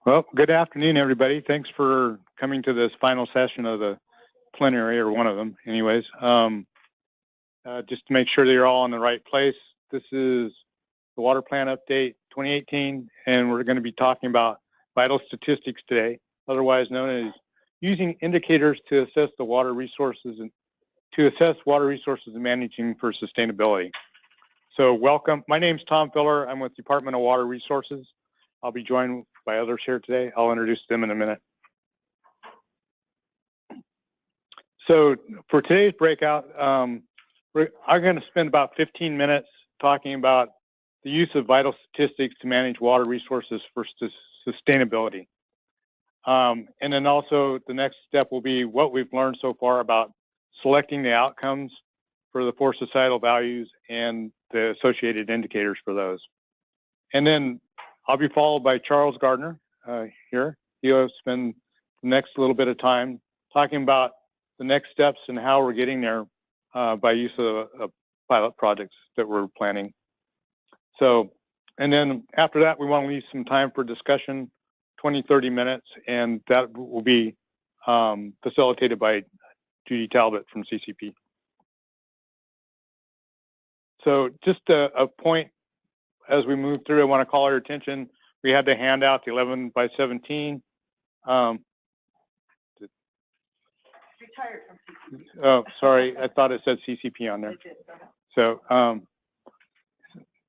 Well, good afternoon, everybody. Thanks for coming to this final session of the plenary, or one of them anyways. Just to make sure that you're all in the right place, this is the Water Plan Update 2018, and we're going to be talking about vital statistics today, otherwise known as using indicators to assess the water resources and managing for sustainability. So welcome. My name's Tom Filler. I'm with Department of Water Resources. I'll be joined by others here today. I'll introduce them in a minute. So for today's breakout, I'm going to spend about 15 minutes talking about the use of vital statistics to manage water resources for sustainability. And then also the next step will be what we've learned so far about selecting the outcomes for the 4 societal values and the associated indicators for those. And then I'll be followed by Charles Gardner here. He'll spend the next little bit of time talking about the next steps and how we're getting there by use of pilot projects that we're planning. So, and then after that, we want to leave some time for discussion, 20-30 minutes, and that will be facilitated by Judy Talbot from CCP. So just a point as we move through, I want to call your attention. We had the handout, the 11 by 17. Retired from CCP. Oh, sorry, I thought it said CCP on there. So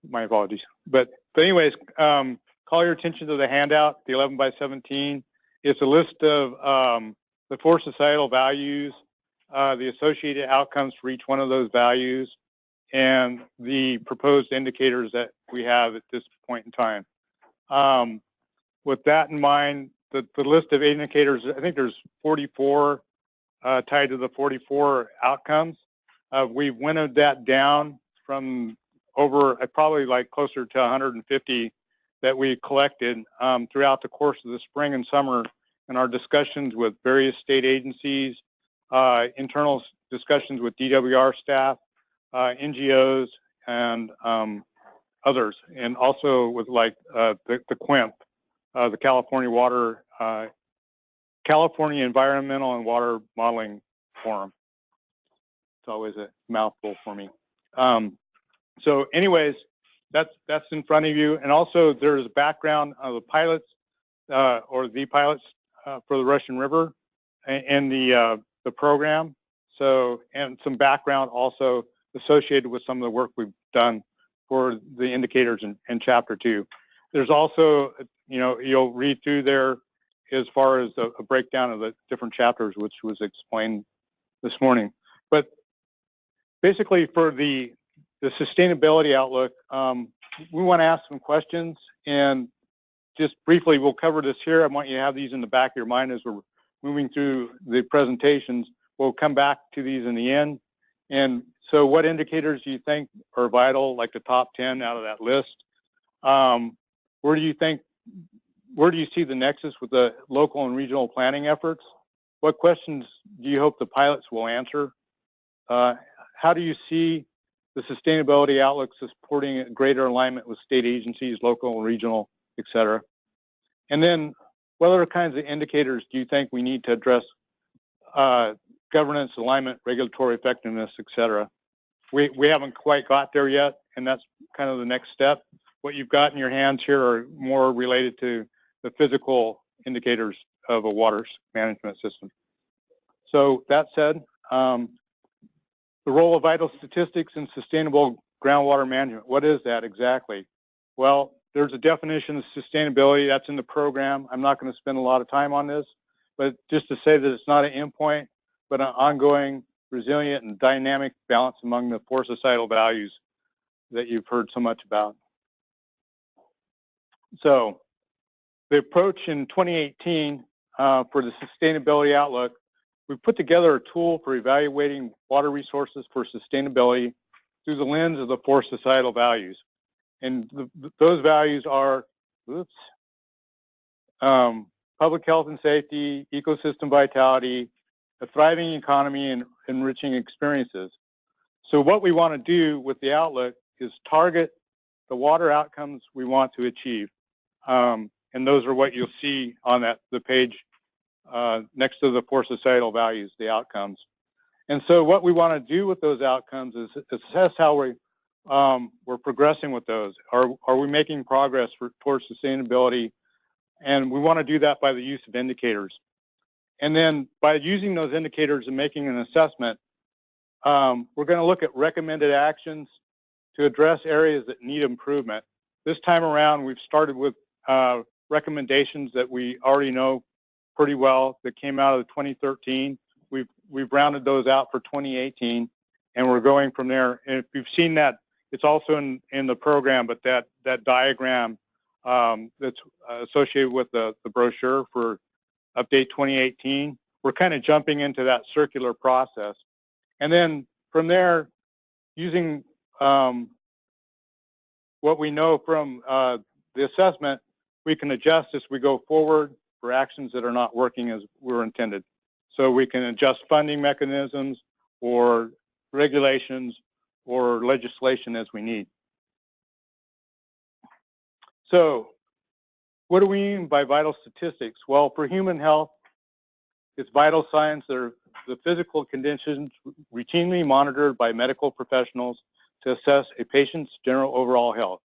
my apologies. But anyways, call your attention to the handout, the 11 by 17. It's a list of the 4 societal values, the associated outcomes for each one of those values, and the proposed indicators that we have at this point in time. With that in mind, the list of indicators, I think there's 44 tied to the 44 outcomes. We've winnowed that down from over probably like closer to 150 that we collected throughout the course of the spring and summer in our discussions with various state agencies, internal discussions with DWR staff, NGOs, and others, and also with like the QIMP, the California Environmental and Water Modeling Forum. It's always a mouthful for me. So anyways, that's in front of you, and also there's a background of the pilots or the pilots for the Russian River and the program. So, and some background also associated with some of the work we've done for the indicators in Chapter 2. There's also, you know, you'll read through there as far as a breakdown of the different chapters, which was explained this morning. But basically for the sustainability outlook, we want to ask some questions, and just briefly, we'll cover this here. I want you to have these in the back of your mind as we're moving through the presentations. We'll come back to these in the end. And so what indicators do you think are vital, like the top 10 out of that list? Where do you see the nexus with the local and regional planning efforts? What questions do you hope the pilots will answer? How do you see the sustainability outlook supporting a greater alignment with state agencies, local and regional, et cetera? And then what other kinds of indicators do you think we need to address governance, alignment, regulatory effectiveness, et cetera? We haven't quite got there yet, and that's kind of the next step. What you've got in your hands here are more related to the physical indicators of a water management system. So that said, the role of vital statistics in sustainable groundwater management, what is that exactly? Well, there's a definition of sustainability that's in the program. I'm not going to spend a lot of time on this, but just to say that it's not an endpoint, but an ongoing, resilient, and dynamic balance among the 4 societal values that you've heard so much about. So the approach in 2018 for the sustainability outlook, we put together a tool for evaluating water resources for sustainability through the lens of the 4 societal values. And those values are, public health and safety, ecosystem vitality, a thriving economy, and enriching experiences. So what we want to do with the outlook is target the water outcomes we want to achieve. And and those are what you'll see on the page next to the 4 societal values, the outcomes. And so what we want to do with those outcomes is assess how we're progressing with those. Are we making progress towards sustainability? And we want to do that by the use of indicators. And then by using those indicators and making an assessment, we're going to look at recommended actions to address areas that need improvement. This time around, we've started with recommendations that we already know pretty well that came out of 2013. We've rounded those out for 2018, and we're going from there. And if you've seen that, it's also in the program, but that diagram that's associated with the brochure for Update 2018, we're kind of jumping into that circular process. And then from there, using what we know from the assessment, we can adjust as we go forward for actions that are not working as were intended. So we can adjust funding mechanisms or regulations or legislation as we need. So what do we mean by vital statistics? Well, for human health, it's vital signs that are the physical conditions routinely monitored by medical professionals to assess a patient's general overall health.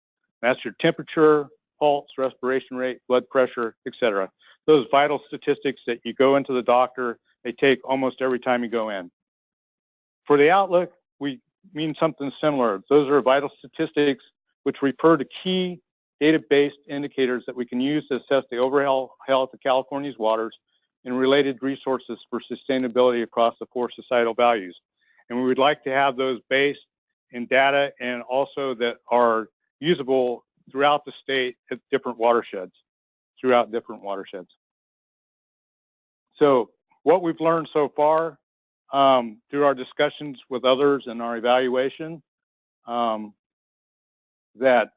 That's your temperature, pulse, respiration rate, blood pressure, etc. Those vital statistics that you go into the doctor, they take almost every time you go in. For the outlook, we mean something similar. Those are vital statistics which refer to key data-based indicators that we can use to assess the overall health of California's waters and related resources for sustainability across the 4 societal values. And we would like to have those based in data and also that are usable throughout the state at different watersheds, So what we've learned so far through our discussions with others and our evaluation, that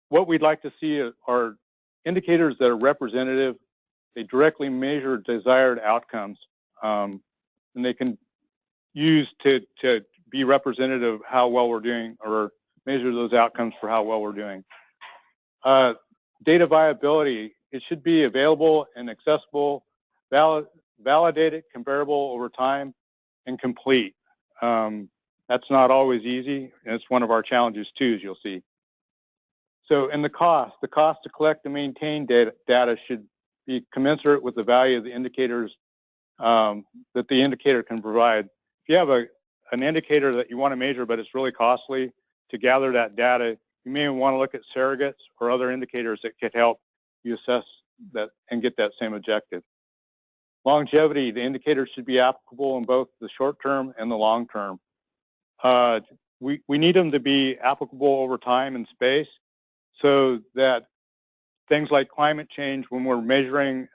what we'd like to see are indicators that are representative. They directly measure desired outcomes, and they can use to be representative of how well we're doing or measure those outcomes for how well we're doing. Data viability, it should be available and accessible, validated, comparable over time, and complete. That's not always easy, and it's one of our challenges too, as you'll see. So, and the cost to collect and maintain data should be commensurate with the value of the indicators that the indicator can provide. If you have an indicator that you want to measure, but it's really costly to gather that data, you may want to look at surrogates or other indicators that could help you assess that and get that same objective. Longevity, the indicators should be applicable in both the short term and the long term. We need them to be applicable over time and space so that things like climate change, when we're measuring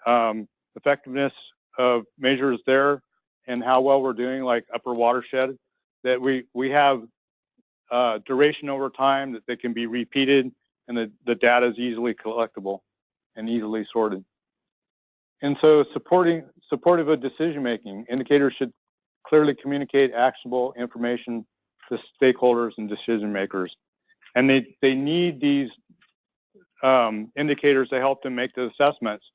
effectiveness of measures there and how well we're doing, like upper watershed, that we have duration over time, that they can be repeated, and the data is easily collectible and easily sorted. And so supportive of decision making, indicators should clearly communicate actionable information to stakeholders and decision makers. And they need these indicators to help them make the assessments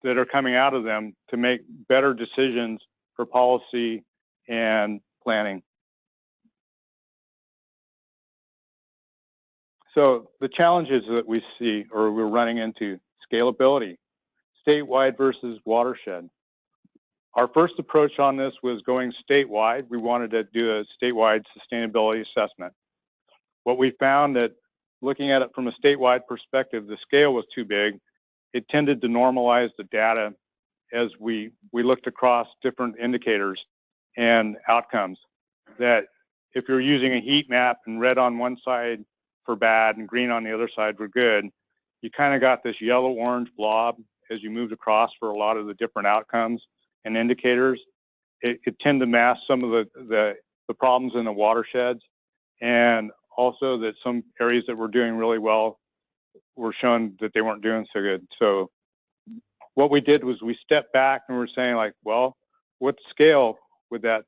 that are coming out of them to make better decisions for policy and planning. So the challenges that we see or we're running into: scalability, statewide versus watershed. Our first approach on this was going statewide. We wanted to do a statewide sustainability assessment. What we found that looking at it from a statewide perspective, the scale was too big. It tended to normalize the data as we looked across different indicators and outcomes. That if you're using a heat map and red on one side for bad and green on the other side for good, you kind of got this yellow-orange blob as you moved across for a lot of the different outcomes and indicators. It tend to mask some of the problems in the watersheds, and also that some areas that were doing really well were shown that they weren't doing so good. So what we did was we stepped back and we're saying, like, well, what scale would that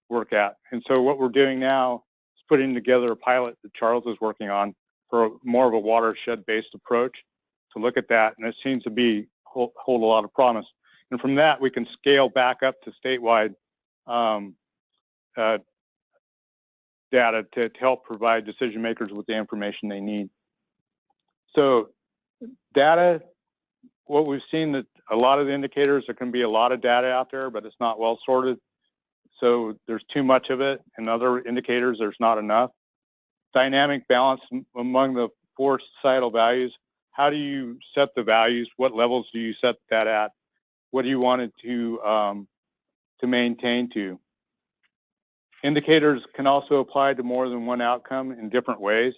work at? And so what we're doing now is putting together a pilot that Charles is working on for more of a watershed-based approach look at that, and it seems to hold a lot of promise. And from that, we can scale back up to statewide data to help provide decision makers with the information they need. So data, what we've seen that a lot of the indicators, there can be a lot of data out there, but it's not well sorted. So there's too much of it, and other indicators, there's not enough. Dynamic balance among the 4 societal values. How do you set the values? What levels do you set that at? What do you want it to maintain to? Indicators can also apply to more than one outcome in different ways.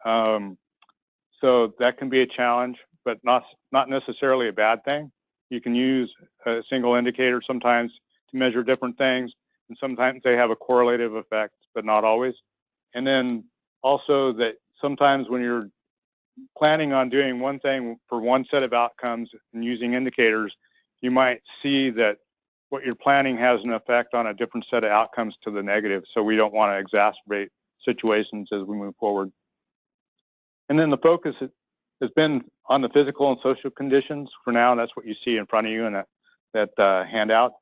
So that can be a challenge, but not necessarily a bad thing. You can use a single indicator sometimes to measure different things, and sometimes they have a correlative effect, but not always. And then also that sometimes when you're planning on doing one thing for one set of outcomes and using indicators, you might see that what you're planning has an effect on a different set of outcomes to the negative. So we don't want to exacerbate situations as we move forward. And then the focus has been on the physical and social conditions for now. That's what you see in front of you in that handout.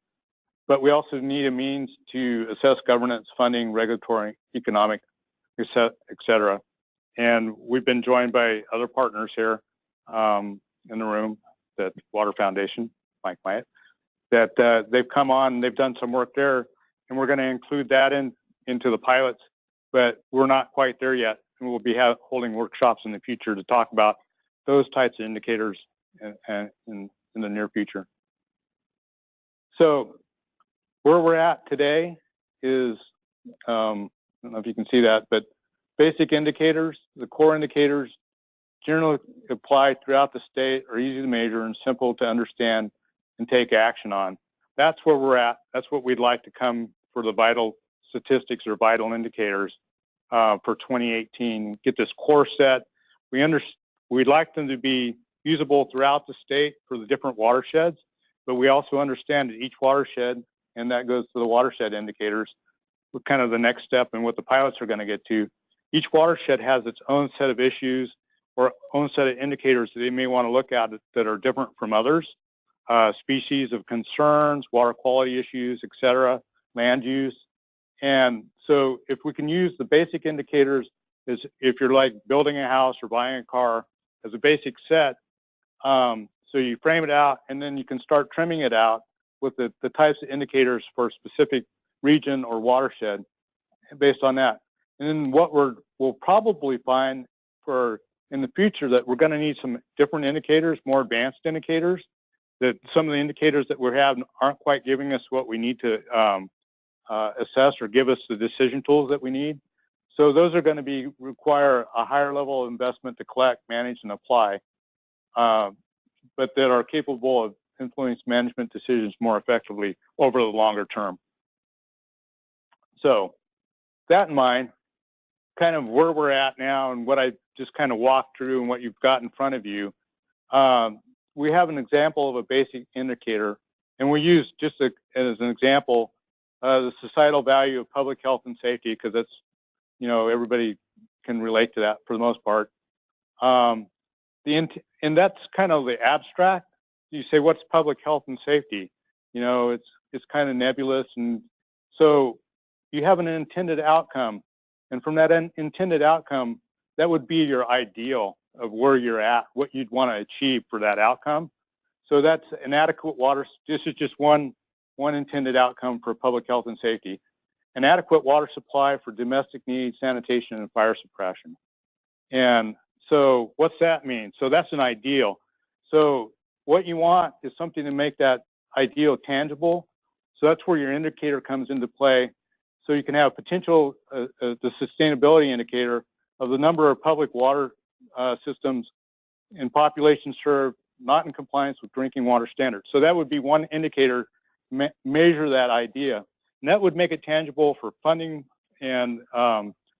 But we also need a means to assess governance, funding, regulatory, economic, et cetera. And we've been joined by other partners here in the room, that Water Foundation, Mike Myatt, that they've come on, they've done some work there, and we're going to include that into the pilots, but we're not quite there yet. And we'll be holding workshops in the future to talk about those types of indicators in the near future. So where we're at today is, I don't know if you can see that, but basic indicators, the core indicators, generally apply throughout the state, are easy to measure and simple to understand and take action on. That's where we're at. That's what we'd like to come for the vital statistics or vital indicators for 2018. Get this core set. We'd like them to be usable throughout the state for the different watersheds, but we also understand that each watershed, and that goes to the watershed indicators, what kind of the next step and what the pilots are going to get to. Each watershed has its own set of issues or own set of indicators that they may want to look at that are different from others, species of concerns, water quality issues, et cetera, land use. And so if we can use the basic indicators, is if you're like building a house or buying a car as a basic set, so you frame it out and then you can start trimming it out with the types of indicators for a specific region or watershed based on that. And then what we'll probably find for in the future that we're going to need some different indicators, more advanced indicators, that some of the indicators that we have aren't quite giving us what we need to assess or give us the decision tools that we need. So those are going to require a higher level of investment to collect, manage, and apply, but that are capable of influence management decisions more effectively over the longer term. So that in mind, kind of where we're at now and what I just kind of walked through and what you've got in front of you, we have an example of a basic indicator, and we use just as an example the societal value of public health and safety, because that's, everybody can relate to that for the most part. And that's kind of the abstract. You say, what's public health and safety? It's kind of nebulous, and so you have an intended outcome, and from that intended outcome, that would be your ideal of where you're at, what you'd want to achieve for that outcome. So that's an adequate water. This is just one intended outcome for public health and safety. An adequate water supply for domestic needs, sanitation, and fire suppression. And so what's that mean? So that's an ideal. So what you want is something to make that ideal tangible. So that's where your indicator comes into play. So you can have potential, the sustainability indicator of the number of public water systems in population served not in compliance with drinking water standards. So that would be one indicator, measure that idea. And that would make it tangible for funding and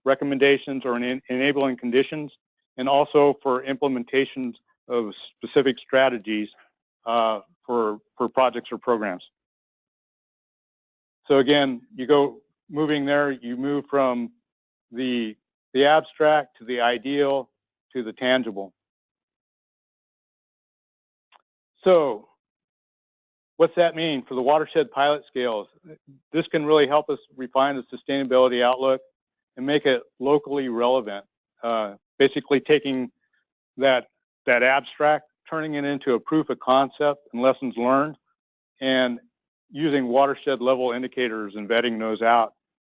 recommendations or enabling conditions, and also for implementations of specific strategies for projects or programs. So again, moving there, you move from the abstract to the ideal to the tangible. So what's that mean for the watershed pilot scales? This can really help us refine the sustainability outlook and make it locally relevant. Basically taking that abstract, turning it into a proof of concept and lessons learned, and using watershed level indicators and vetting those out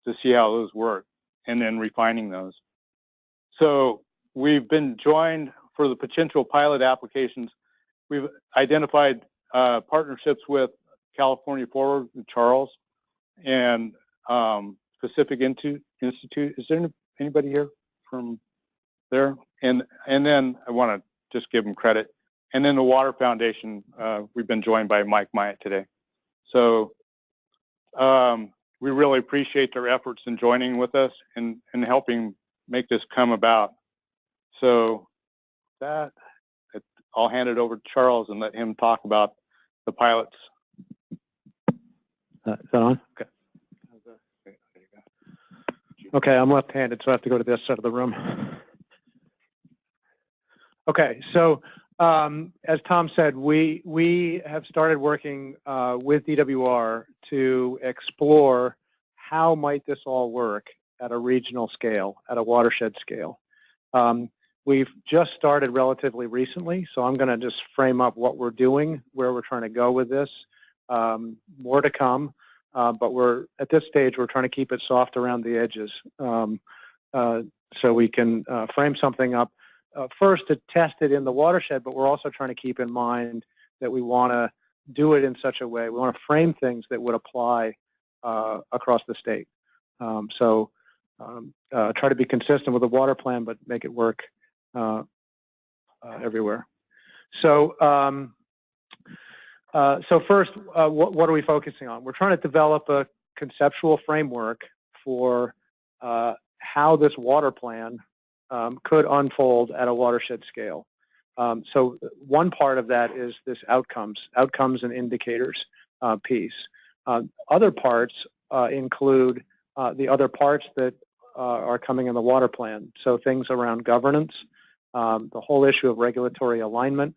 to see how those work, and then refining those. So we've been joined for the potential pilot applications. We've identified partnerships with California Forward with Charles and Pacific Institute. Is there anybody here from there? And then I want to just give them credit. And then the Water Foundation, we've been joined by Mike Myatt today. So we really appreciate their efforts in joining with us and helping make this come about. So that, I'll hand it over to Charles and let him talk about the pilots. Is that on? Okay. Okay, I'm left-handed, so I have to go to this side of the room. Okay, so as Tom said, we have started working with DWR to explore how might this all work at a regional scale, at a watershed scale. We've just started relatively recently, so I'm going to just frame up what we're doing, where we're trying to go with this. More to come, but at this stage, we're trying to keep it soft around the edges so we can frame something up. First, to test it in the watershed, but we're also trying to keep in mind that we want to do it in such a way, we want to frame things that would apply across the state. Try to be consistent with the water plan, but make it work everywhere. So first, what are we focusing on? We're trying to develop a conceptual framework for how this water plan could unfold at a watershed scale. So one part of that is this outcomes and indicators piece. Other parts include the other parts that are coming in the water plan. So things around governance, the whole issue of regulatory alignment,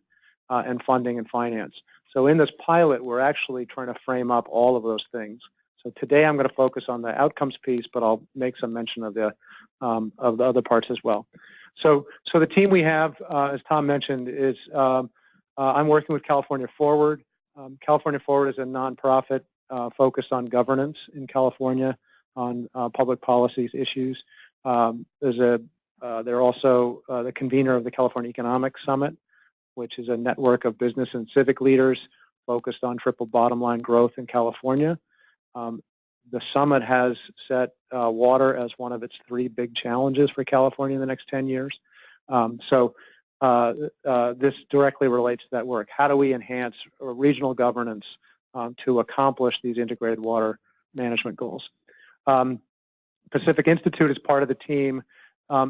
and funding and finance. So in this pilot, we're actually trying to frame up all of those things. So today I'm going to focus on the outcomes piece, but I'll make some mention of the other parts as well. So the team we have, as Tom mentioned, is I'm working with California Forward. California Forward is a nonprofit focused on governance in California, on public policies issues. They're also the convener of the California Economic Summit, which is a network of business and civic leaders focused on triple bottom line growth in California. The summit has set water as one of its 3 big challenges for California in the next 10 years. This directly relates to that work. How do we enhance regional governance to accomplish these integrated water management goals? Pacific Institute is part of the team.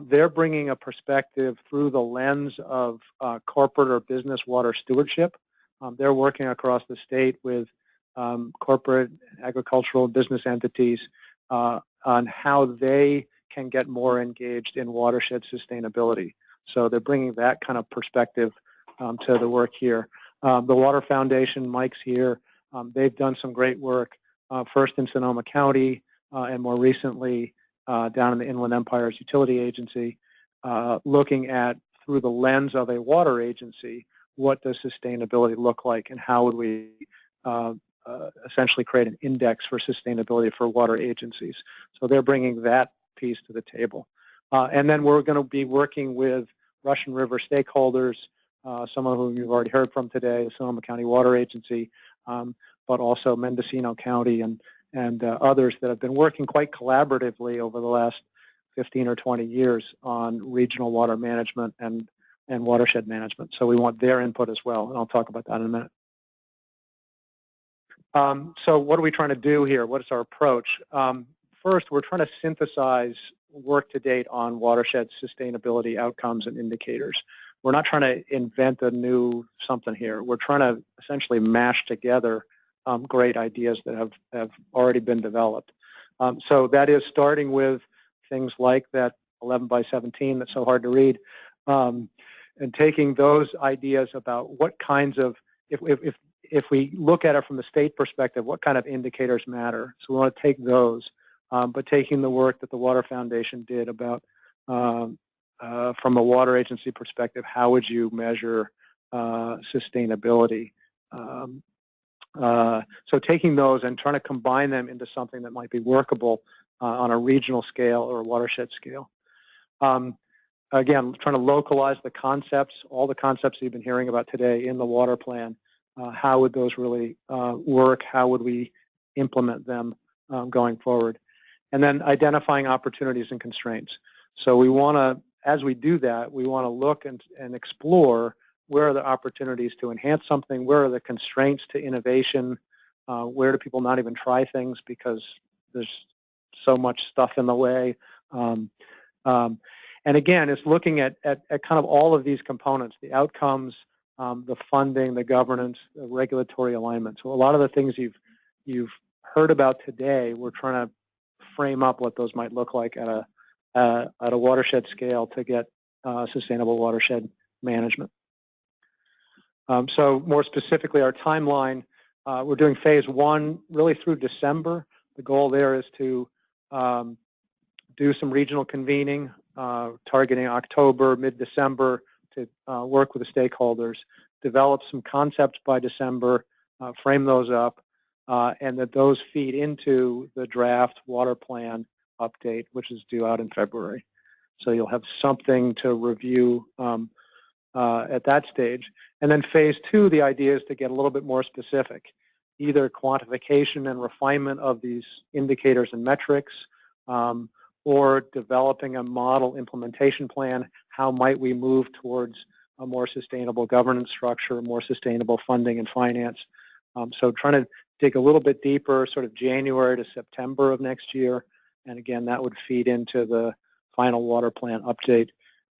They're bringing a perspective through the lens of corporate or business water stewardship. They're working across the state with corporate, agricultural, business entities on how they can get more engaged in watershed sustainability. So they're bringing that kind of perspective to the work here. The Water Foundation, Mike's here. They've done some great work, first in Sonoma County and more recently down in the Inland Empire's utility agency, looking at, through the lens of a water agency, what does sustainability look like and how would we essentially create an index for sustainability for water agencies. So they're bringing that piece to the table. And then we're going to be working with Russian River stakeholders, some of whom you've already heard from today, the Sonoma County Water Agency, but also Mendocino County and others that have been working quite collaboratively over the last 15 or 20 years on regional water management and watershed management. So we want their input as well, and I'll talk about that in a minute. So what are we trying to do here? What is our approach? First, we're trying to synthesize work to date on watershed sustainability outcomes and indicators. We're not trying to invent a new something here. We're trying to essentially mash together great ideas that have already been developed. So that is starting with things like that 11 by 17 that's so hard to read, and taking those ideas about what kinds of if we look at it from the state perspective, what kind of indicators matter? So we want to take those, but taking the work that the Water Foundation did about, from a water agency perspective, how would you measure sustainability? So taking those and trying to combine them into something that might be workable on a regional scale or a watershed scale. Again, trying to localize the concepts, all the concepts you've been hearing about today in the water plan. How would those really work? How would we implement them going forward? And then identifying opportunities and constraints. So we want to, as we do that, we want to look and explore where are the opportunities to enhance something, where are the constraints to innovation, where do people not even try things because there's so much stuff in the way. And again, it's looking at kind of all of these components, the outcomes, the funding, the governance, the regulatory alignment. So a lot of the things you've heard about today, we're trying to frame up what those might look like at a watershed scale to get sustainable watershed management. So more specifically, our timeline, we're doing phase 1 really through December. The goal there is to do some regional convening, targeting October, mid-December, to work with the stakeholders, develop some concepts by December, frame those up, and that those feed into the draft water plan update, which is due out in February. So you'll have something to review at that stage. And then phase 2, the idea is to get a little bit more specific, either quantification and refinement of these indicators and metrics, or developing a model implementation plan. How might we move towards a more sustainable governance structure, more sustainable funding and finance? So trying to dig a little bit deeper, sort of January to September of next year. And again, that would feed into the final water plan update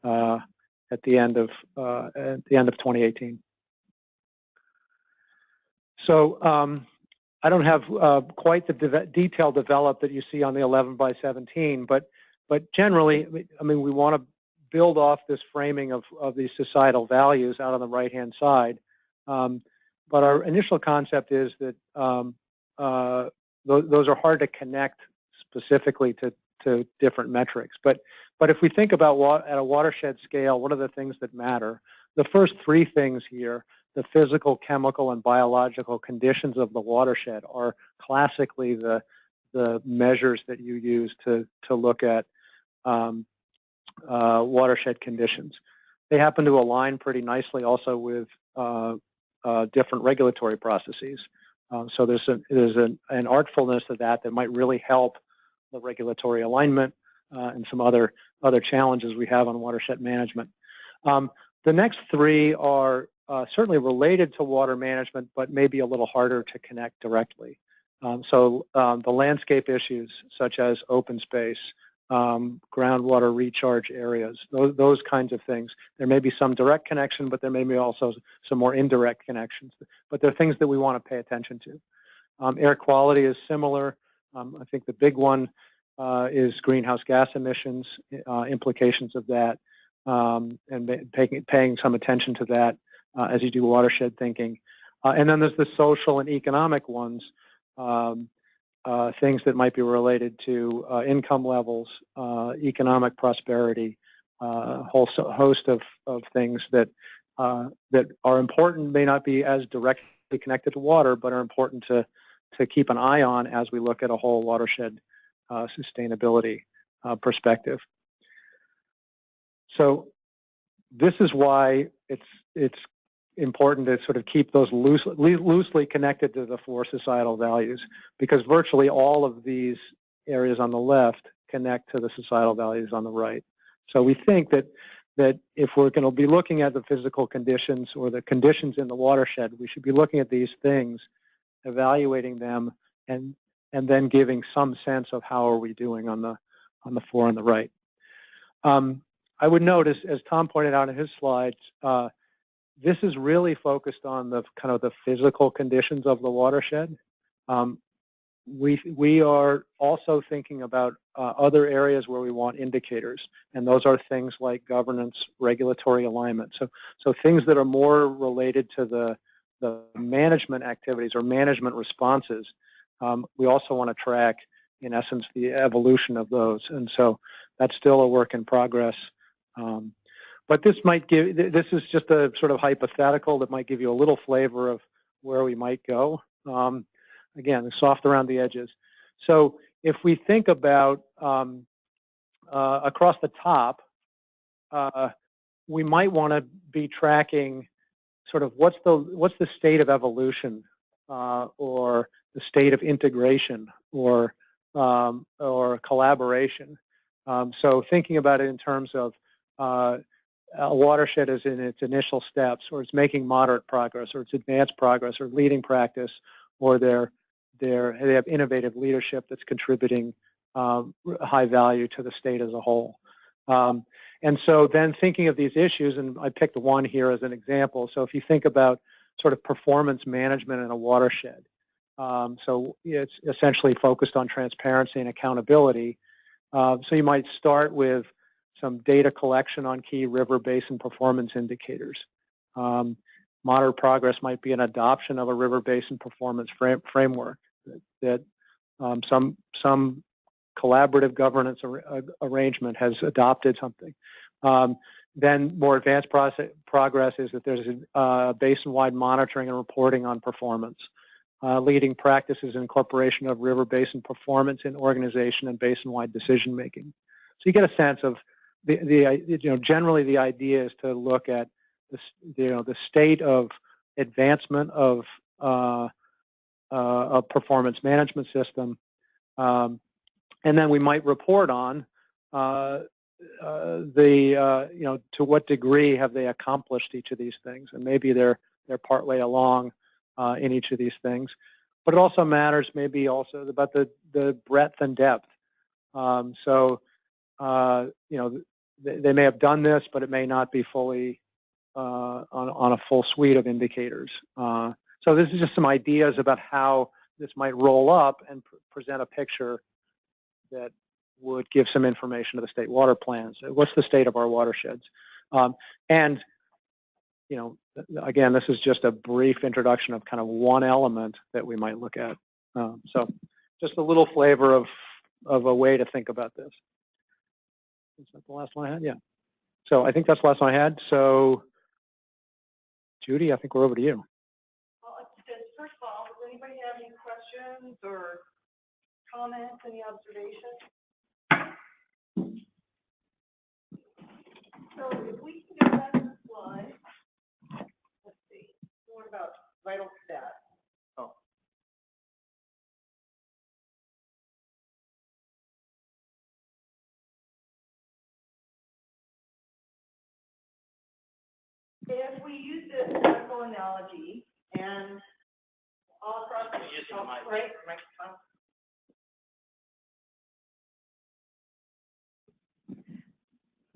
at the end of 2018. So I don't have quite the detail developed that you see on the 11 by 17, but generally, I mean, we want to build off this framing of these societal values out on the right-hand side. But our initial concept is that those are hard to connect specifically to different metrics. But if we think about at a watershed scale, what are the things that matter? The first 3 things here, the physical, chemical, and biological conditions of the watershed, are classically the measures that you use to look at watershed conditions. They happen to align pretty nicely also with different regulatory processes. So there's an artfulness to that might really help the regulatory alignment and some other challenges we have on watershed management. The next 3 are certainly related to water management, but maybe a little harder to connect directly. So the landscape issues, such as open space, groundwater recharge areas, those kinds of things. There may be some direct connection, but there may be also some more indirect connections. But they're things that we want to pay attention to. Air quality is similar. I think the big one is greenhouse gas emissions, implications of that, and paying some attention to that as you do watershed thinking. And then there's the social and economic ones, things that might be related to income levels, economic prosperity, a whole host of things that are important, may not be as directly connected to water, but are important to keep an eye on as we look at a whole watershed sustainability perspective. So this is why it's important to sort of keep those loosely connected to the 4 societal values, because virtually all of these areas on the left connect to the societal values on the right. So we think that if we're going to be looking at the physical conditions or the conditions in the watershed, we should be looking at these things, evaluating them, and then giving some sense of how are we doing on the 4 on the right. I would note, as Tom pointed out in his slides, this is really focused on the kind of the physical conditions of the watershed. We are also thinking about other areas where we want indicators, and those are things like governance, regulatory alignment. So things that are more related to the the management activities or management responses, we also want to track, in essence, the evolution of those. And so that's still a work in progress. But this is just a sort of hypothetical that might give you a little flavor of where we might go. Again, soft around the edges. So if we think about across the top, we might want to be tracking sort of what's the state of evolution or the state of integration or collaboration. So thinking about it in terms of a watershed is in its initial steps, or it's making moderate progress, or it's advanced progress, or leading practice, or they have innovative leadership that's contributing high value to the state as a whole. And so then thinking of these issues, and I picked one here as an example. So if you think about sort of performance management in a watershed, so it's essentially focused on transparency and accountability. So you might start with some data collection on key river basin performance indicators. Moderate progress might be an adoption of a river basin performance framework that some collaborative governance arrangement has adopted something. Then more advanced progress is that there's a basin-wide monitoring and reporting on performance. Leading practices and incorporation of river basin performance in organization and basin-wide decision-making. So you get a sense of generally the idea is to look at the state of advancement of a performance management system, and then we might report on to what degree have they accomplished each of these things, and maybe they're partway along in each of these things. But it also matters maybe also about the breadth and depth. They may have done this, but it may not be fully on a full suite of indicators. So this is just some ideas about how this might roll up and present a picture that would give some information to the state water plans. What's the state of our watersheds? And again, this is just a brief introduction of kind of one element that we might look at. So just a little flavor of a way to think about this. Is that the last one I had? Yeah. So I think that's the last one I had. So Judy, I think we're over to you. Well, first of all, does anybody have any questions or comments, any observations? So if we can go back to the slide, let's see, what about vital stats? Oh. If we use this medical analogy and all across the right,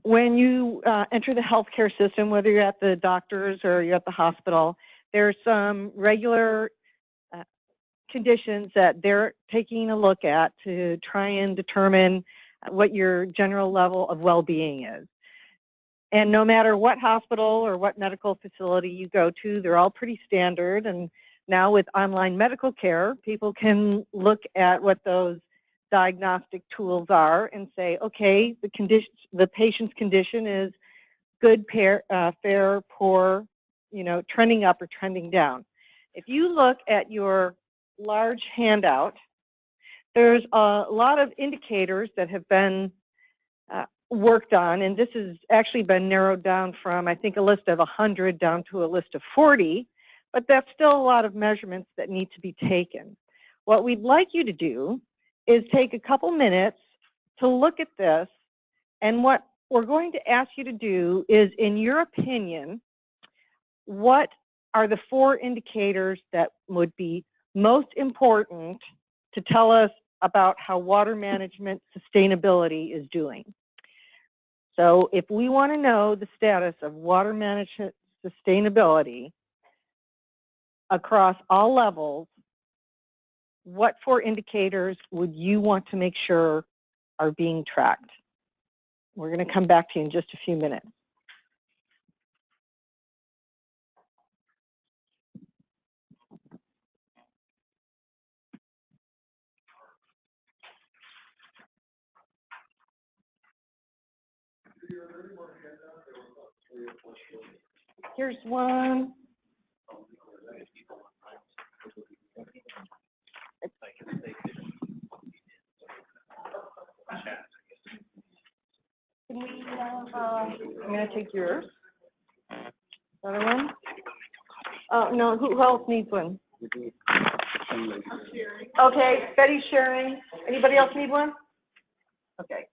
when you enter the healthcare system, whether you're at the doctor's or you're at the hospital, there's some regular conditions that they're taking a look at to try and determine what your general level of well-being is. And no matter what hospital or what medical facility you go to, they're all pretty standard. And now with online medical care, people can look at what those diagnostic tools are and say, okay, the patient's condition is good, fair, poor, trending up or trending down. If you look at your large handout, there's a lot of indicators that have been worked on, and this has actually been narrowed down from, I think, a list of 100 down to a list of 40, but that's still a lot of measurements that need to be taken. What we'd like you to do is take a couple minutes to look at this, and what we're going to ask you to do is, in your opinion, what are the 4 indicators that would be most important to tell us about how water management sustainability is doing? So if we want to know the status of water management sustainability across all levels, what 4 indicators would you want to make sure are being tracked? We're going to come back to you in just a few minutes. Here's one. Can we have, I'm going to take yours. Another one? Oh, no, who else needs one? Okay, Betty's sharing. Anybody else need one? Okay.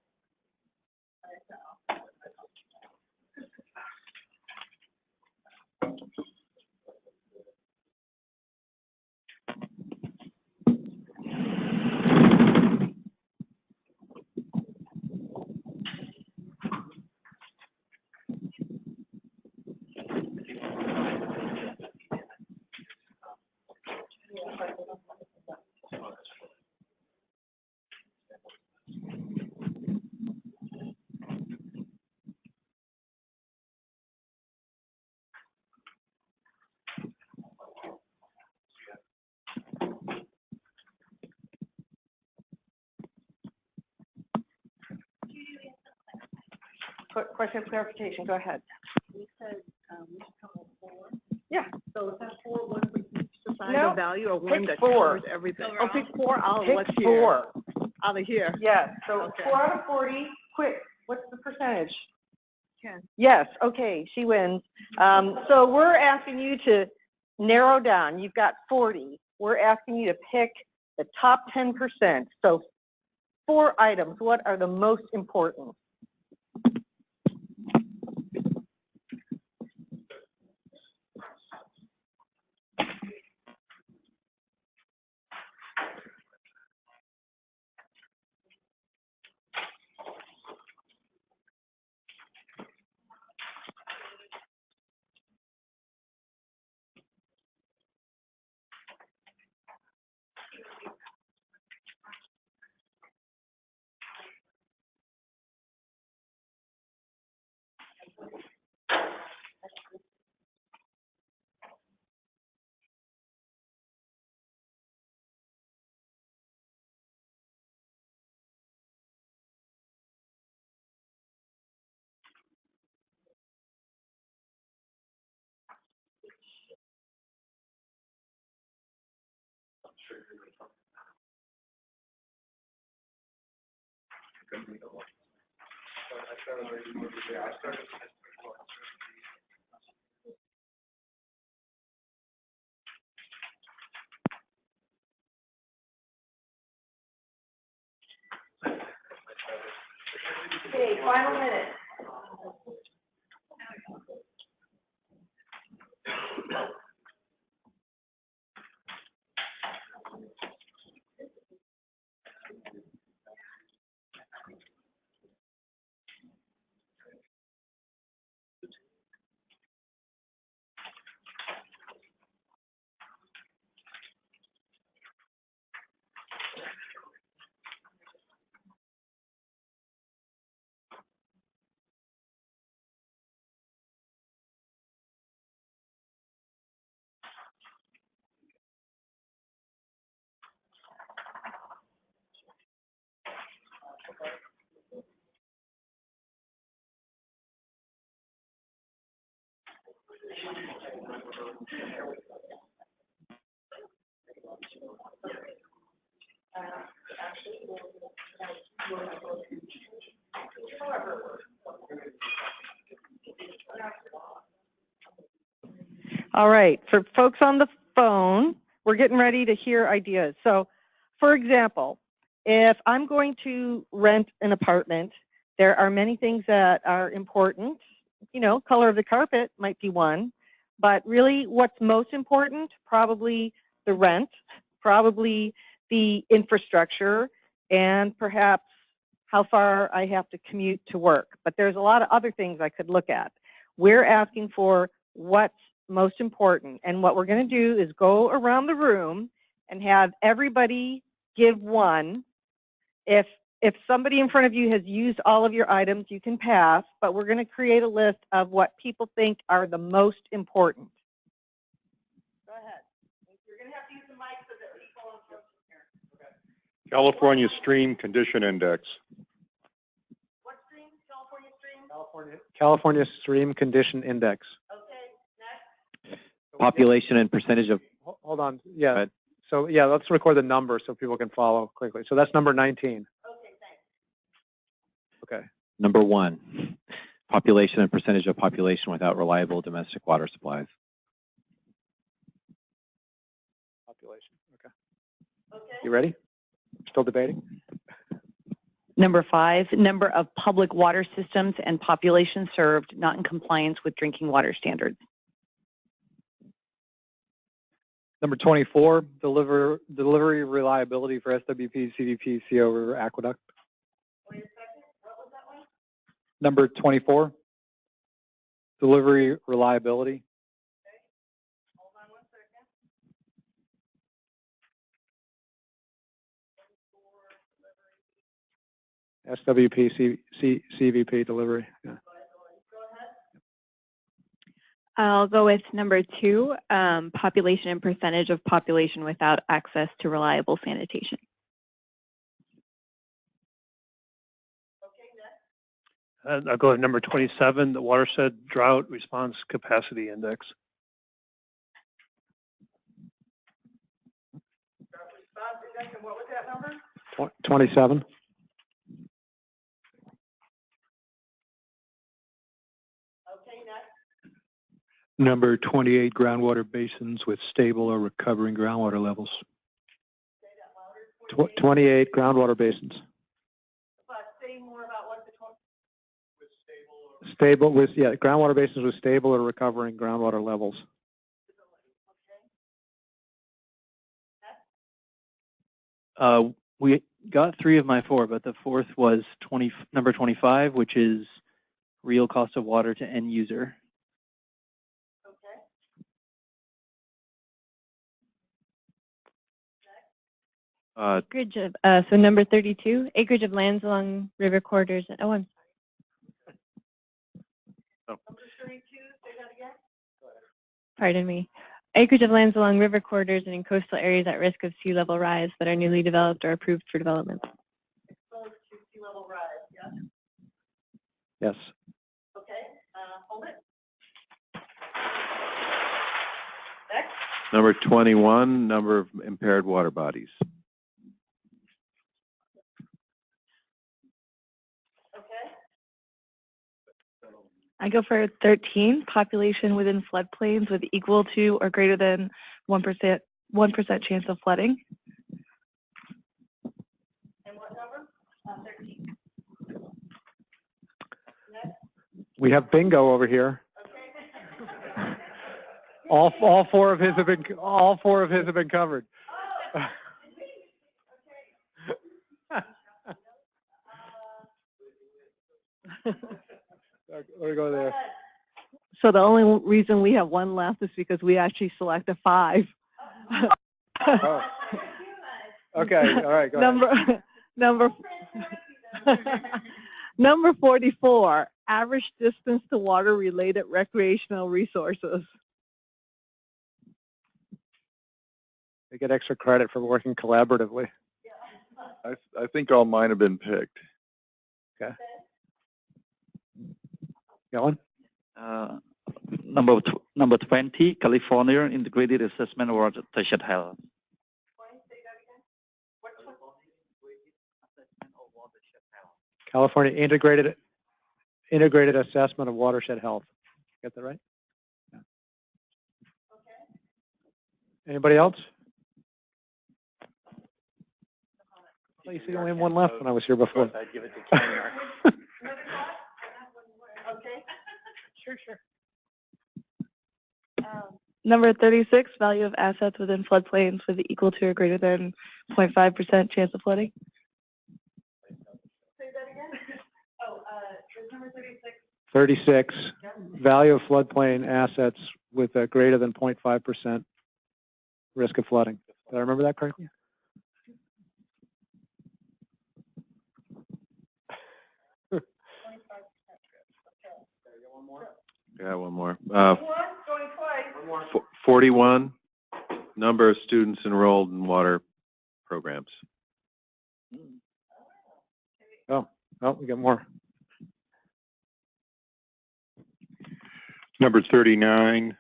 Question of clarification, go ahead. We said we should come with 4. Yeah. So is that 4 one for each societal No, value or one pick that 4. covers everything? Overall? Oh, pick 4 out of Pick what's here. 4. Out of here. Yes, so Okay. 4 out of 40, quick, what's the percentage? 10. Yes, okay, she wins. So we're asking you to narrow down. You've got 40. We're asking you to pick the top 10%. So 4 items, what are the most important? Okay, final minute. All right, for folks on the phone, we're getting ready to hear ideas. So, for example, if I'm going to rent an apartment, there are many things that are important. You know, color of the carpet might be one, but really what's most important, probably the rent, probably the infrastructure, and perhaps how far I have to commute to work. But there's a lot of other things I could look at. We're asking for what's most important, and what we're going to do is go around the room and have everybody give one. If somebody in front of you has used all of your items, you can pass, but we're going to create a list of what people think are the most important. Go ahead. You're going to have to use the mic so that people on the here. Okay. California Stream Condition Index. What stream? California stream? California Stream Condition Index. Population and percentage of. Hold on. Yeah. So yeah, let's record the number so people can follow quickly. So that's number 19. Okay. Number 1, population and percentage of population without reliable domestic water supplies. Population. Okay. You ready? Still debating? Number 5, number of public water systems and population served not in compliance with drinking water standards. Number 24, delivery reliability for SWP, CVP, CO River Aqueduct. Wait a second, what was that one? Number 24, delivery reliability. Hold on one second. SWP, CVP delivery. Yeah. Go ahead. I'll go with number 2, population and percentage of population without access to reliable sanitation. Okay, next. I'll go with number 27, the Watershed Drought Response Capacity Index. Response index, and what was that number? 27. Okay, next. Number 28, groundwater basins with stable or recovering groundwater levels. Say that louder. 28 groundwater basins. Say more about what the 20. Stable with, yeah, groundwater basins with stable or recovering groundwater levels. We got 3 of my 4, but the 4th was number 25, which is real cost of water to end user. Acreage of, so number 32, acreage of lands along river corridors. Oh, I'm Number 32, say that again. pardon me. Acreage of lands along river corridors and in coastal areas at risk of sea level rise that are newly developed or approved for development. Exposed to sea level rise, yeah? Yes. Okay, hold it. Next. Number 21, number of impaired water bodies. Okay. I go for 13, population within floodplains with equal to or greater than 1% chance of flooding. And what number? 13. Next. We have bingo over here. Okay. All four of his have been covered. Oh, did we? Okay. Let me go there. So the only reason we have one left is because we actually selected 5. Oh. Okay, all right, go ahead. Number 44, average distance to water-related recreational resources. They get extra credit for working collaboratively. I think all mine have been picked. Okay. Going? Number 20, California Integrated Assessment of Watershed Health. California Integrated Assessment of Watershed Health. Get that right? Yeah. Anybody else? Well, you said only had one left when I was here before. I'd give it to Karen. Okay. Sure. Number 36, value of assets within floodplains with equal to or greater than 0.5% chance of flooding. Say that again. Oh, is number 36. 36, value of floodplain assets with a greater than 0.5% risk of flooding. Did I remember that correctly? Yeah, one more. Going twice. 41, number of students enrolled in water programs. Oh, we got more. Number 39,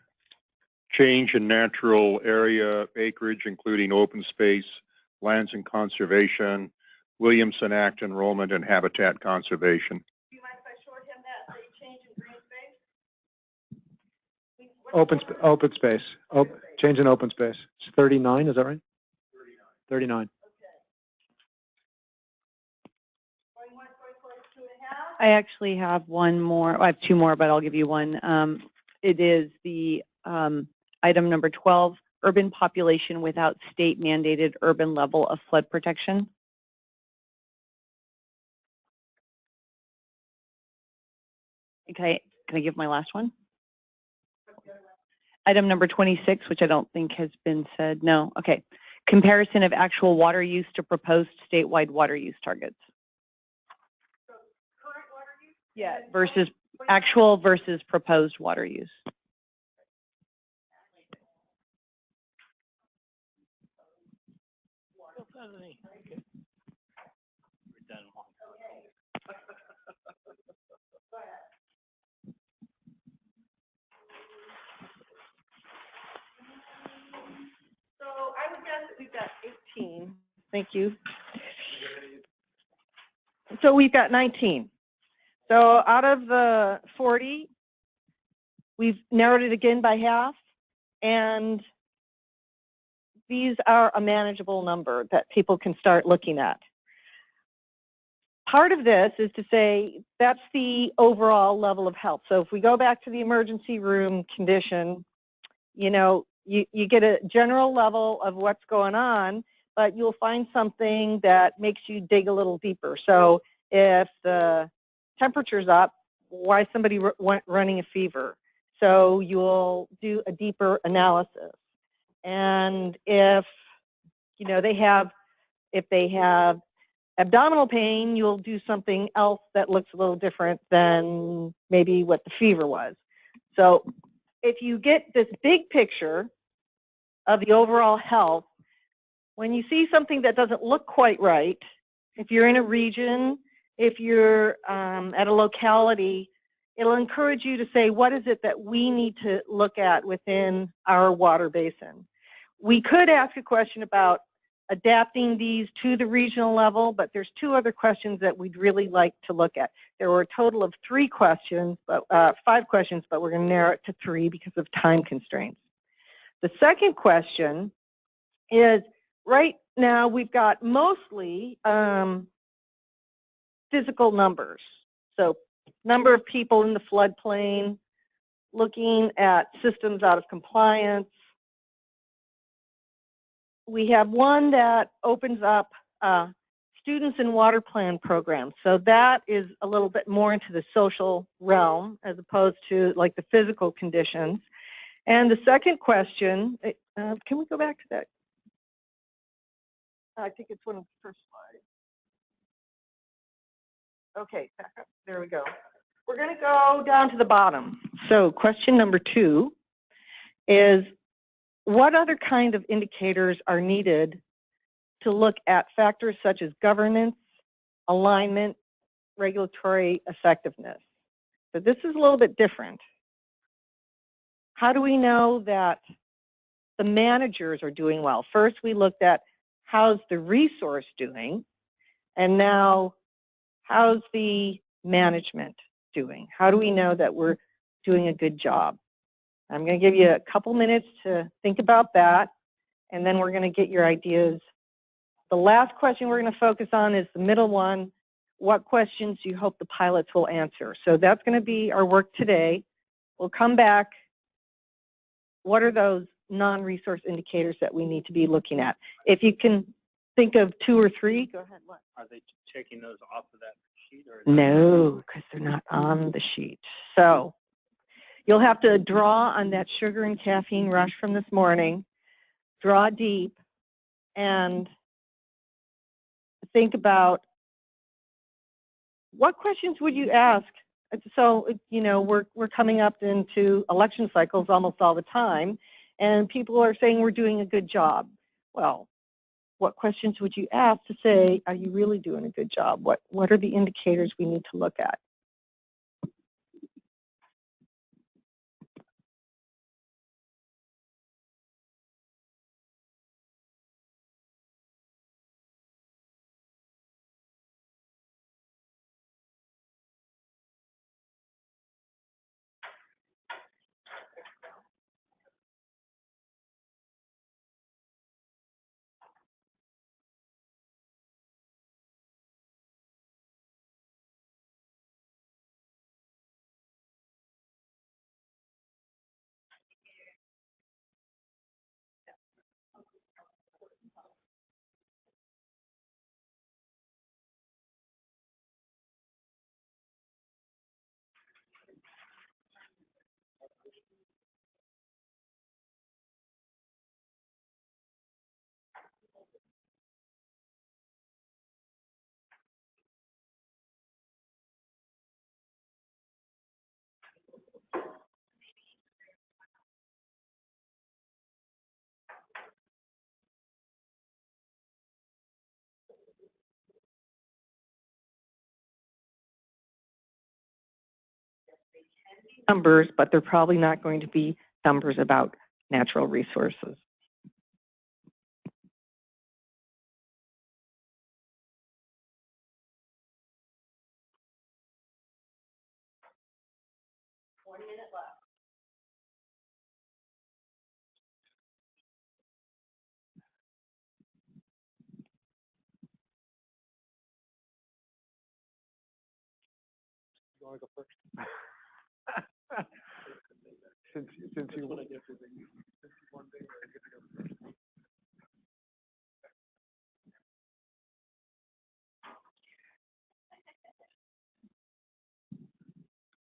change in natural area acreage, including open space, lands and conservation, Williamson Act enrollment, and habitat conservation. Do you mind if I short him that, say change in green space? Open space. Change in open space. It's 39, is that right? 39. I actually have one more. I have two more, but I'll give you one. It is the item number 12, urban population without state-mandated urban level of flood protection. Okay, can I give my last one? Item number 26, which I don't think has been said. No, okay. Comparison of actual water use to proposed statewide water use targets. Current water use? Yeah, versus actual versus proposed water use. So I would guess that we've got 18. Thank you. So we've got 19. So out of the 40, we've narrowed it again by half, and these are a manageable number that people can start looking at. Part of this is to say that's the overall level of health. So if we go back to the emergency room condition, you know, you get a general level of what's going on, but you'll find something that makes you dig a little deeper. So if the temperature's up, why is somebody running a fever? So you'll do a deeper analysis. And if, you know, if they have abdominal pain, you'll do something else that looks a little different than maybe what the fever was. So if you get this big picture of the overall health, when you see something that doesn't look quite right, if you're in a region, if you're at a locality, it'll encourage you to say, what is it that we need to look at within our water basin? We could ask a question about adapting these to the regional level, but there's two other questions that we'd really like to look at. There were a total of 5 questions, but we're going to narrow it to 3 because of time constraints. The second question is, right now we've got mostly physical numbers. So number of people in the floodplain, looking at systems out of compliance. We have one that opens up students in water plan programs. So that is a little bit more into the social realm as opposed to like the physical conditions. And the second question, can we go back to that? I think it's one of the first slides. Okay, back up. There we go. We're going to go down to the bottom. So question number 2 is, what other kind of indicators are needed to look at factors such as governance, alignment, regulatory effectiveness? So this is a little bit different. How do we know that the managers are doing well? First, we looked at how's the resource doing, and now how's the management doing? How do we know that we're doing a good job? I'm going to give you a couple minutes to think about that, and then we're going to get your ideas. The last question we're going to focus on is the middle one. What questions do you hope the pilots will answer? So that's going to be our work today. We'll come back. What are those non-resource indicators that we need to be looking at? If you can think of 2 or 3, go ahead. What? Are they taking those off of that sheet? Or No, because they're not on the sheet. So you'll have to draw on that sugar and caffeine rush from this morning, draw deep, and think about what questions would you ask. So, you know, we're coming up into election cycles almost all the time, and people are saying we're doing a good job. Well, what questions would you ask to say, are you really doing a good job? What are the indicators we need to look at? numbers, but they're probably not going to be numbers about natural resources. You want to go first? since you want to get to one thing,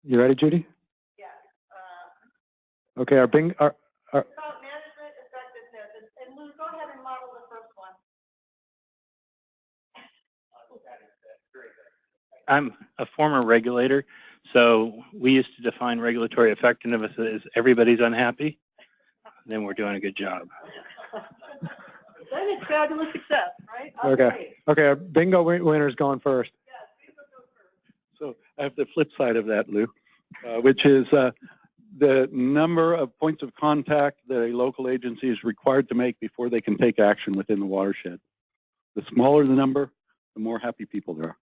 you ready, Judy? Yeah. Okay, our Bing, our It's about management effectiveness. And Lou, go ahead and model the first one. I'm a former regulator, so we used to define regulatory effectiveness as everybody's unhappy, then we're doing a good job. Then it's fabulous success, right? Okay. Okay, our bingo winner's going first. Yes, bingo goes first. So I have the flip side of that, Lou, which is the number of points of contact that a local agency is required to make before they can take action within the watershed. The smaller the number, the more happy people there are.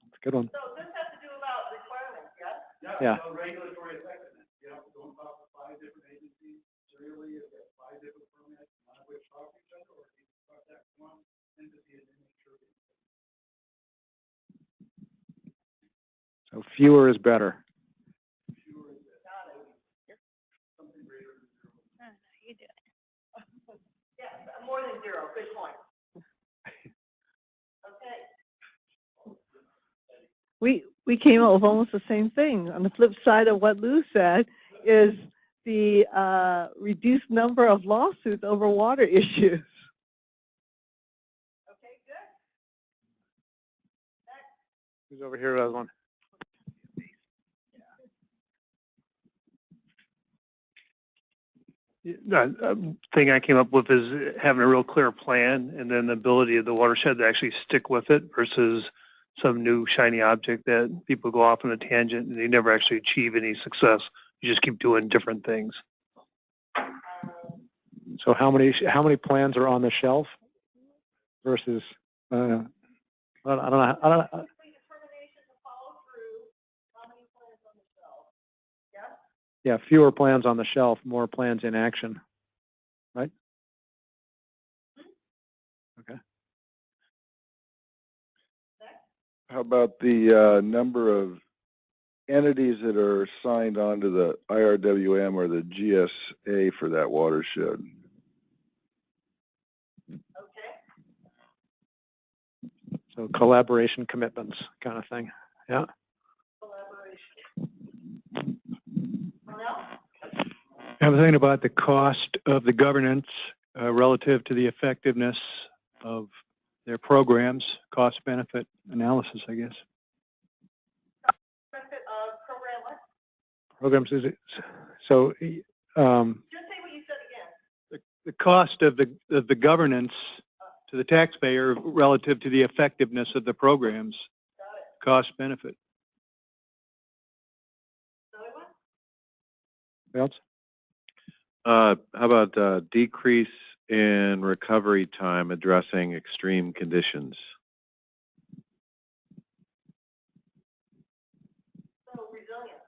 That's a good one. So this has to do about requirements, yes? Yeah. So regulatory effectiveness. You have to go and talk to 5 different agencies, serially, you get 5 different permits, none of which talk to each other, or you can contact one entity and then make sure. So fewer is better. You do it. Yes, more than 0. Good point. Okay. We came up with almost the same thing. On the flip side of what Lou said is the reduced number of lawsuits over water issues. Okay, good. Who's over here? That one. The thing I came up with is having a real clear plan and then the ability of the watershed to actually stick with it versus some new shiny object that people go off on a tangent and they never actually achieve any success. You just keep doing different things. So how many plans are on the shelf versus I don't know. Yeah, fewer plans on the shelf, more plans in action, right? Okay. How about the number of entities that are signed on to the IRWM or the GSA for that watershed? So collaboration commitments kind of thing. Yeah. I was thinking about the cost of the governance relative to the effectiveness of their programs, cost-benefit analysis, I guess. Benefit of program what? Programs is it? So. Just say what you said again. The cost of the governance to the taxpayer relative to the effectiveness of the programs, cost-benefit. Else? How about decrease in recovery time addressing extreme conditions? So resilience.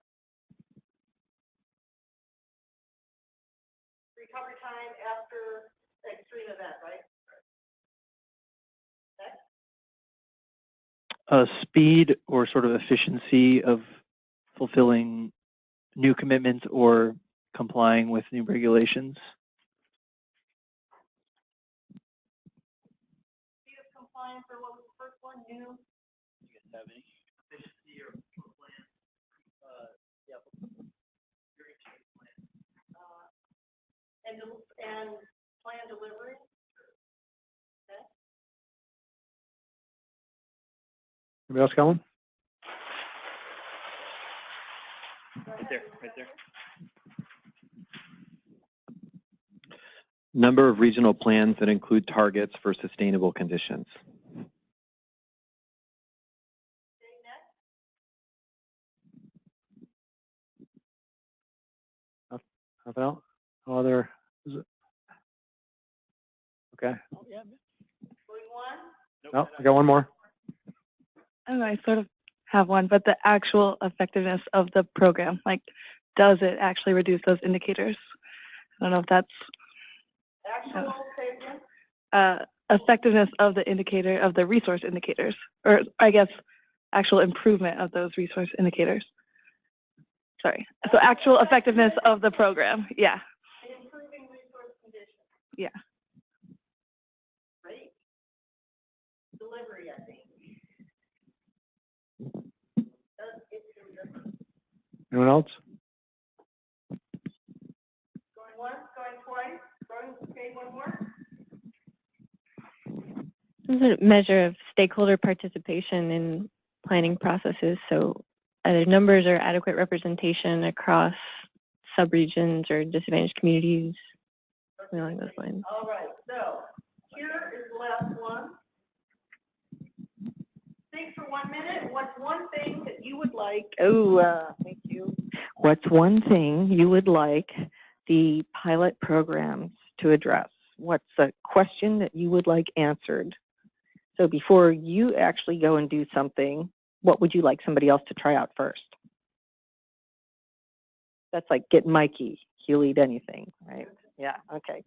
Recovery time after extreme event, right? Speed or sort of efficiency of fulfilling new commitments or complying with new regulations. Speed of compliance, or what was the first one? New? Efficiency or plan? And plan delivery? Okay. Anybody else got one? Right there, right there. Number of regional plans that include targets for sustainable conditions. Nothing else? No other? Okay. No, I got one more. Oh, I sort of have one, but the actual effectiveness of the program, like, does it actually reduce those indicators? I don't know if that's effectiveness of the indicator, of the resource indicators, or I guess actual improvement of those resource indicators. Sorry. So actual effectiveness of the program. Yeah. Improving resource conditions. Yeah. Right? Delivery, I think. Anyone else? Going once, going twice, going, okay, one more. This is a measure of stakeholder participation in planning processes. So either numbers or adequate representation across subregions or disadvantaged communities, something along those lines. All right, so here is the last one. Think for 1 minute. What's one thing that you would like? Thank you. What's one thing you would like the pilot programs to address? What's a question that you would like answered? So before you actually go and do something, what would you like somebody else to try out first? That's like get Mikey. He'll eat anything, right? Yeah, okay.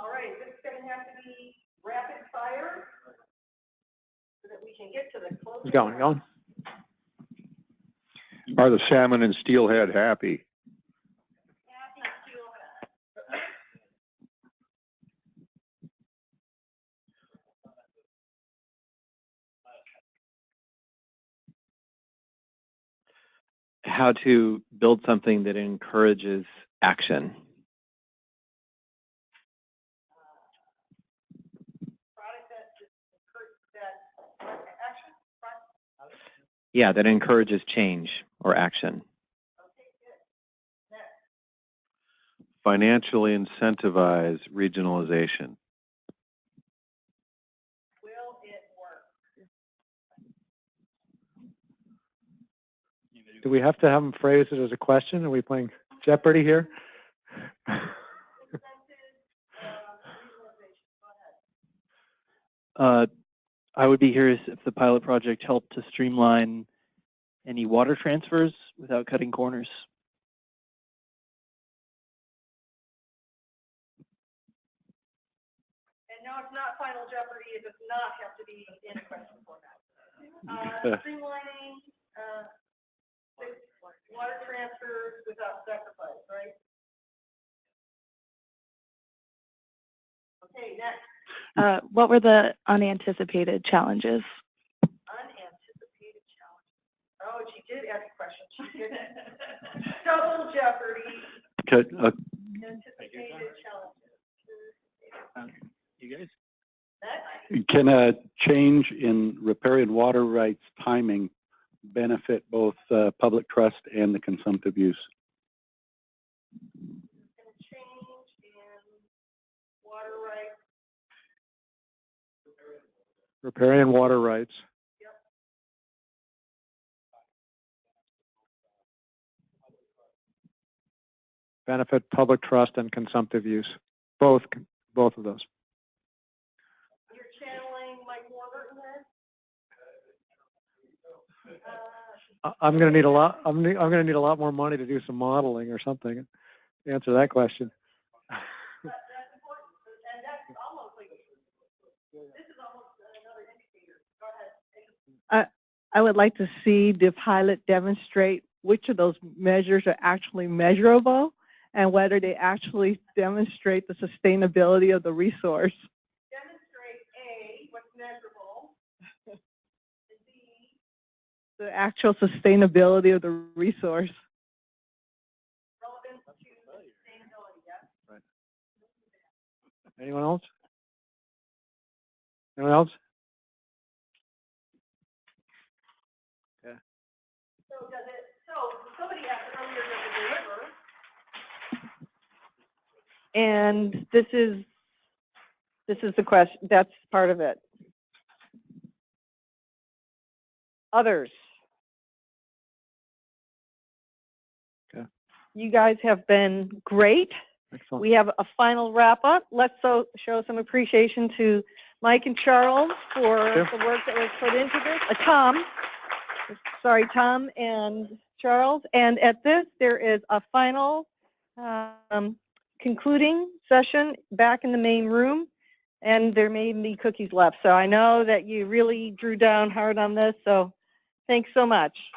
All right, this is going to have to be rapid fire so that we can get to the closing. Going. Are the salmon and steelhead happy? Happy steelhead. How to build something that encourages action. Yeah, that encourages change or action. Financially incentivize regionalization. Will it work? Do we have to have them phrase it as a question? Are we playing Jeopardy here? I would be curious if the pilot project helped to streamline any water transfers without cutting corners. And no, it's not Final Jeopardy. It does not have to be in a question format. Streamlining water transfers without sacrifice, right? Okay, next. What were the unanticipated challenges? Unanticipated challenges. Oh, she did ask a question. She did. Double Jeopardy. Anticipated challenges. You guys? Can a change in riparian water rights timing benefit both public trust and the consumptive use? Change in water rights. Riparian water rights. Yep. Benefit public trust and consumptive use. Both of those. You're channeling Mike Warburton there? I'm going to need a lot. I'm going to need a lot more money to do some modeling or something to answer that question. That's important, and that's almost like this is almost another indicator. Go ahead. I would like to see the pilot demonstrate which of those measures are actually measurable and whether they actually demonstrate the sustainability of the resource. Demonstrate A, what's measurable, and B, The actual sustainability of the resource. relevant to sustainability, yes? Right. Anyone else? Anyone else? Yeah. So does it, so somebody asked earlier, does it deliver? And this is the question, that's part of it. Others. Okay. You guys have been great. Excellent. We have a final wrap up. Let's show some appreciation to Mike and Charles for the work that was put into this. Tom and Charles. And at this, there is a final concluding session back in the main room, and there may be cookies left. So I know that you really drew down hard on this, so thanks so much.